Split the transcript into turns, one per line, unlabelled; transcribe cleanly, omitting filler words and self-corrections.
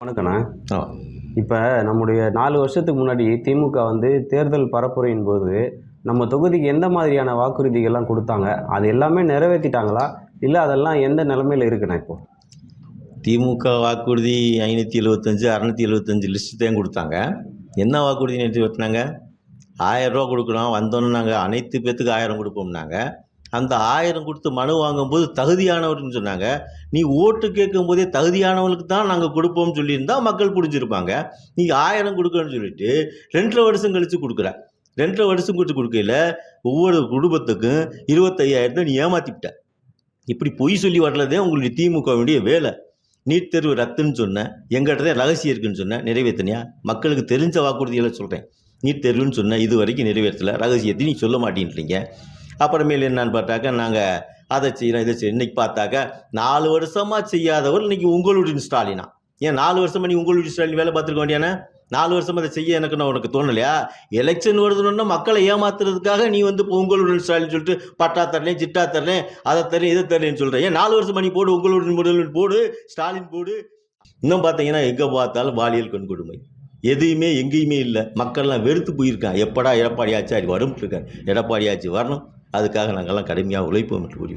வணக்கண்ணா.
ஆ.
இப்ப நம்முடைய 4 வருஷத்துக்கு முன்னாடி திமுக வந்து தேர்தல் பரப்புரையின் போது, நம்ம தொகுதிக்கு எந்த மாதிரியான வாக்குறுதிகள்லாம் குடுத்தாங்க? அது எல்லாமே நிறைவேத்திட்டாங்களா? இல்ல அதெல்லாம் எந்த நிலைமையில இருக்குண்ணா இப்போ?
திமுக வாக்குறுதி 575, 675 லிஸ்ட் தான் குடுத்தாங்க. என்ன வாக்குறுதி நிறைவேத்துனாங்க? ரூ. 1000 குடுக்குறோம். வந்தோனே நாங்க அனைத்து பேத்துக்கும் 1000 குடுப்போம்னாங்க. அந்த 1000 குடுத்து மனு வாங்கும்போது தகுதியானவர்ன்னு சொன்னாங்க. நீ ஓட்டு கேட்கும்போதே தகுதியானவங்களுக்கு தான் நாங்க குடுப்போம்னு சொல்லியிருந்தா மக்கள் புரிஞ்சிருப்பாங்க. நீ 1000 குடுக்கறன்னு சொல்லிட்டு 2 1/2 வருஷம் கழிச்சு குடுக்குற. 2 1/2 வருஷம் கழிச்சு குடுக்கையில ஒவ்வொரு குடும்பத்துக்கும் 25,000 நீ ஏமாத்திப்புட்ட. இப்படி பொய் சொல்லி வர்றதே உங்களுடைய திமுகவுடைய வேலை. நீட் தேர்வு ரத்துன்னு சொன்னேன். எங்கிட்ட தான் ரகசியம் இருக்குன்னு சொன்னேன். நிறைவேற்றினியா? மக்களுக்கு தெரிஞ்ச வாக்குறுதிகளை சொல்கிறேன். நீட் தேர்வுன்னு சொன்னேன். இது வரைக்கும் நிறைவேற்றல. ரகசியத்தை நீ சொல்ல மாட்டேன்றீங்க. அப்புறமேல் என்னன்னு பார்த்தாக்கா, நாங்கள் அதை செய்கிறோம், இதை செய்யணும். இன்னைக்கு பார்த்தாக்கா 4 வருஷமாக செய்யாதவர் இன்னைக்கு உங்களுடைய ஸ்டாலினா? ஏன் 4 வருஷமா நீ உங்களுடைய ஸ்டாலின் வேலை பார்த்துருக்க வேண்டியானே? 4 வருஷமா அதை செய்ய எனக்கு உனக்கு தோணலையா? எலெக்ஷன் வருதுன்னா மக்களை ஏமாத்துறதுக்காக நீ வந்து இப்போ உங்களுடைய ஸ்டாலின் சொல்லிட்டு பட்டா தரலேன், சிட்டா தரலேன், அதை தரேன், இதை தரேன்னு சொல்கிறேன். ஏன் 4 வருஷமா நீ போடு, உங்களுடைய முதல்வர் போடு, ஸ்டாலின் போடு. இன்னும் பார்த்தீங்கன்னா எங்கே பார்த்தாலும் பாலியல் வன்கொடுமை. எதையுமே எங்கேயுமே இல்லை. மக்கள்லாம் வெறுத்து போயிருக்கான். எப்படா எடப்பாடி ஆட்சி வரும்னு இருக்கார். எடப்பாடி ஆட்சி வரணும். அதுக்காக நாங்கள்லாம் கடுமையாக உழைப்போம் என்று கூறி